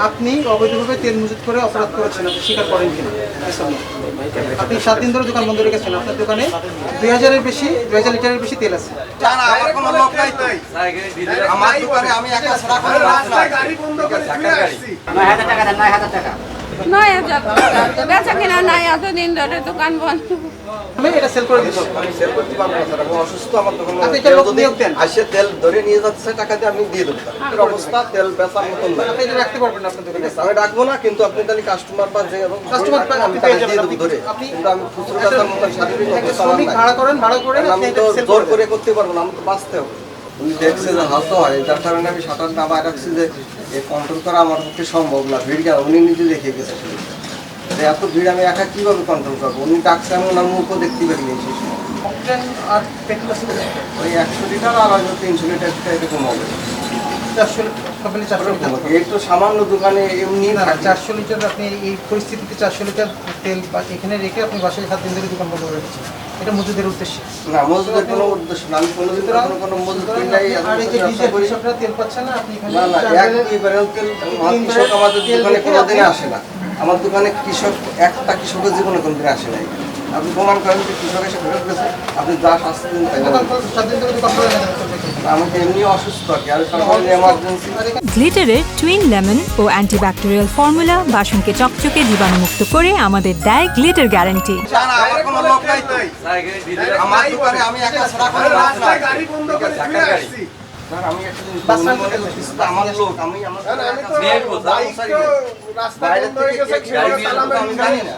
আপনি অবৈধভাবে তেল মজুত করে অপরাধ করেছেন, আপনি স্বীকার করেন কিনা? আপনি 7 দিন ধরে দোকান বন্ধ রেখেছেন, আপনার দোকানে 2000-এর বেশি 2000 লিটারের বেশি তেল আছে। আমার কোনো লোক নাই তো। আমার দোকানে আমি একা ছাড়া কোনো লোক নাই। গাড়ি বন্ধ করে ফিরে আসছি। 9,000 টাকা দেন, 9,000 টাকা। 9,000 টাকা বেচা কিনা নাই, এতদিন ধরে দোকান বন্ধ। আমি এটা সেল করে দিচ্ছি। আমি সেল করতে পারবো না স্যার, আমি অসুস্থ। আমার দোকানে আপনি এটা লোক নিয়োগ দেন। আসে তেল ধরে নিয়ে যাচ্ছে, টাকা দিয়ে আমি দিয়ে দেবো। এর অবস্থা তেল বেচার মতন না। আপনি এটা রাখতে পারবেন না আপনার দোকানে। আমি রাখবো না, কিন্তু আপনি তাহলে কাস্টমার পান যে এবং কাস্টমার পান, আমি আপনি তাকে পেয়ে দিয়ে যাবেন। দেবো ধরে। আপনি- কিন্তু আমি খুচরো বেচার মতন শারীরিক একটা অবস্থা আমার শ্রমিক নাই। ভাড়া করেন, ভাড়া করে আমি আপনি তো এটা সেল জোর করে করে করতে পারবো না, আমি তো বাঁচতে হবে। উনি দেখছে যে হালকা হয়, যার কারণে আমি সাঁতার নামায় রাখছি যে এই কন্ট্রোল করা আমার পক্ষে সম্ভব না। ভিড় কেন উনি নিজে দেখে গেছে। যে এত ভিড় আমি একা কিভাবে কন্ট্রোল করবো? উনি ডাকছে, আমি ওনার মুখও দেখতে পারিনি। অকটেন আর পেট্রোল আছে ওই 100 লিটার আর হয়তো 300 লিটার এরকম হবে। 400 কোম্পানি 400 লিটার। এই তো সামান্য দোকানে এমনি না, থাকে। 400 লিটার আপনি এই পরিস্থিতিতে 400 লিটার তেল এখানে রেখে আপনি বাসায় 7 দিন ধরে দোকান বন্ধ করে রেখেছেন, এটা মজুদের উদ্দেশ্যে। না, মজুদের কোনো উদ্দেশ্য না। আমি কোনোদিন কোনো মজুদ করি নাই। আর এই যে ডিজেল কৃষকরা তেল পাচ্ছে না, আপনি এখানে না না, এক দুই ব্যারেল তেল কৃষক আমাদের দোকানে কোনোদিনই আসে না। আমার দোকানে কৃষক একটা কৃষকের জীবনে কোনোদিন আসে নাই। আপনি প্রমাণ করেন যে কৃষক এসে ফেরত গেছে, আপনি যা শাস্তি দিন তাই দোকান 7 দিন ধরে দোকান বন্ধ রেখেছেন। আমাকে এমনি অসুস্থ আর কি, আর সরকারি এমার্জেন্সি। গ্লিটারের টুইন লেমন ও অ্যান্টিব্যাকটেরিয়াল ফর্মুলা বাসনকে চকচকে জীবাণুমুক্ত করে আমাদের দেয় গ্লিটার গ্যারান্টি। আমার কোনো লোক নাই তো। আমার দোকানে আমি একা ছাড়া কোনো লোক নাই। গাড়ি বন্ধ করে ফিরে আসছি। স্যার, আমি একটা জিনিস বলবো, আমার লোক, আমি আমার বাইরে থেকে কে কি বলছে আমি জানি না।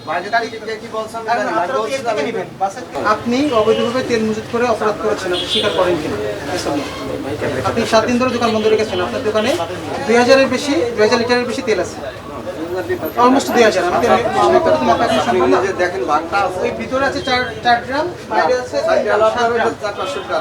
বাইরে থেকে কে কি বলছে আমি জানি না। আমি বলছি যে আমি- আপনি অবৈধভাবে তেল মজুত করে অপরাধ করেছেন, আপনি স্বীকার করেন কিনা? আপনি 7 দিন ধরে দোকান বন্ধ রেখেছেন, আপনার দোকানে 2000-এর বেশি 2000 লিটারের বেশি তেল আছে। অলমোস্ট 2000। আমি তেল মাপা এখন আপনি সম্ভব না। নিজে দেখেন ভাগটা আছে। ওই ভিতরে আছে 4 গ্রাম, বাইরে আছে 7 গ্রাম।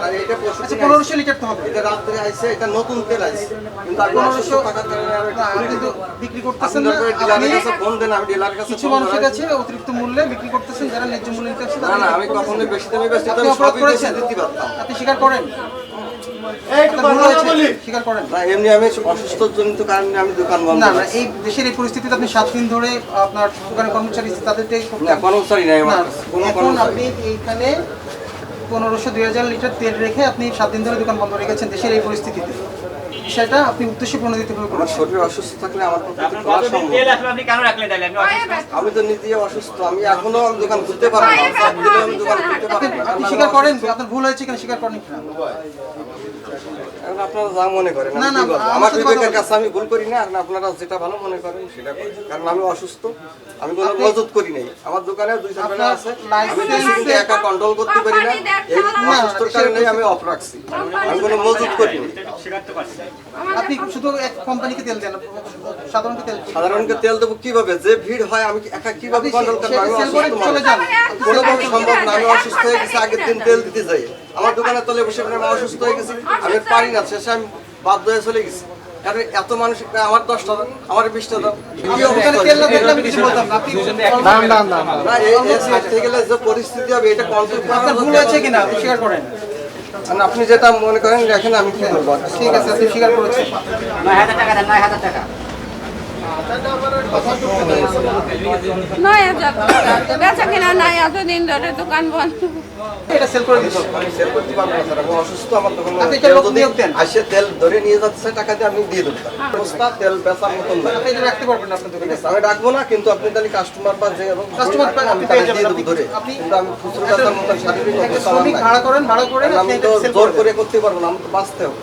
আর এটা আচ্ছা, 1500 লিটার তো হবে। এটা রাত্রে আইছে, এটা নতুন তেল আইছে, কিন্তু আমি 1500 টাকার কারণে আর না, আপনি তো বিক্রি করতেছেন আপনি না। দরকার ডিলারের আপনি কাছে ফোন দেন, আমি ডিলারের কাছে কিছু ফোন মানুষের করাই। কাছে অতিরিক্ত মূল্যে বিক্রি করতেছেন, যারা ন্যায্য মূল্য নিতে আসছে না না, আমি কখনোই বেশি দামে বেশি আপনি দামে অপরাধ সবই করেছেন, বেশি দিতে পারতাম। আপনি স্বীকার করেন? আপনার ভুল হয়েছে, স্বীকার করেন? না, এমনি আমি অসুস্থ জনিত কারণে আমি দোকান বন্ধ না না, রাখছি। এই দেশের এই পরিস্থিতিতে আপনি 7 দিন ধরে আপনার দোকানে কর্মচারী তাদেরটাই না, কর্মচারী নাই আমার না, কাছে, কোনো এখন কর্মচারী আপনি এইখানে 1500-2000 লিটার তেল রেখে আপনি 7 দিন ধরে দোকান বন্ধ রেখেছেন দেশের এই পরিস্থিতিতে। সেটা আপনি উদ্দেশ্য প্রণোদিতভাবে আমার করেছেন। শরীর অসুস্থ থাকলে আমার পক্ষে আপনার খোলা কতদিন সম্ভব। তেল আসলে আপনি কেন রাখলেন তাহলে? আপনি অসুস্থ। আমি তো নিজে অসুস্থ, আমি এখনো দোকান খুলতে পারবো না। চাপ দিলে আমি দোকান খুলতে পারবো না। আপনি স্বীকার করেন আপনার ভুল হয়েছে কিনা, স্বীকার করেন কিনা? এখন আপনারা যা মনে করেন, আমি না, কি না, বলবো? আমার আমার সাথে বিবেকের কথা কাছে আমি ভুল করি না, আর আপনারা যেটা ভালো মনে করেন সেটা করেন। কারণ আমি অসুস্থ, আমি কোনো মজুত করি নাই। আমার দোকানে 2-4 বেলা আছে, আমি বেশি কিন্তু একা কন্ট্রোল করতে পারি না। এই অসুস্থর কারণে আমি অফ রাখছি, আমি কোনো মজুত করি না। স্বীকার তো করছেন। আপনি শুধু এক কোম্পানিকে তেল দেন, সাধারণকে তেল সাধারণকে তেল দেবো কিভাবে? যে ভিড় হয় আমি একা কিভাবে কন্ট্রোল করবো? আমি সেল করে অসুস্থ চলে মানুষ। যান। কোনোভাবে সম্ভব না। আমি অসুস্থ হয়ে গেছি, আগের দিন তেল দিতে যাই আমার দোকানে তলে বসে আমি অসুস্থ হয়ে গেছি, আমি পারি না, শেষে আমি বাধ্য হয়ে চলে গেছি। কারণ এত মানুষ, আমার 10টা দাম, আমার 20টা দাম, আমি ওখানে তেল না দেখলে আমি কিছু বলতাম না। আপনি না, এই সাইড থেকে গেলে যে পরিস্থিতি হবে এটা কন্ট্রোল আপনার ভুল হয়েছে কিনা আপনি স্বীকার করেন? আপনি যেটা মনে করেন দেখেন, আমি কি করবো? ঠিক আছে, আপনি স্বীকার করেছেন। 9,000 টাকা দেন, 9,000 টাকা। 9,000 টাকা বেচা কিনা নাই, এতদিন ধরে দোকান বন্ধ। এটা সেল করে দিচ্ছি। আমি সেল করতে পারবো না স্যার, আমি অসুস্থ। আমার দোকানে আপনি এটা লোক নিয়োগ দেন। আসে তেল ধরে নিয়ে যাচ্ছে, টাকা দিয়ে আমি দিয়ে দেবো। অবস্থা তেল বেচার মতন না। আপনি এটা রাখতে পারবেন না আপনার দোকানে। আমি রাখবো না, কিন্তু আপনি তাহলে কাস্টমার পান যে এবং কাস্টমার পান, আমি আপনি তাকে পেয়ে দিয়ে যাবেন। দেবো ধরে। আপনি- কিন্তু আমি খুচরো বেচার মতন শারীরিক একটা অবস্থা আমার শ্রমিক নাই। ভাড়া করেন, ভাড়া করে কারণ আপনি আমি এটা তো সেল জোর করে করে করতে পারবো না, আমি তো বাঁচতে হবে।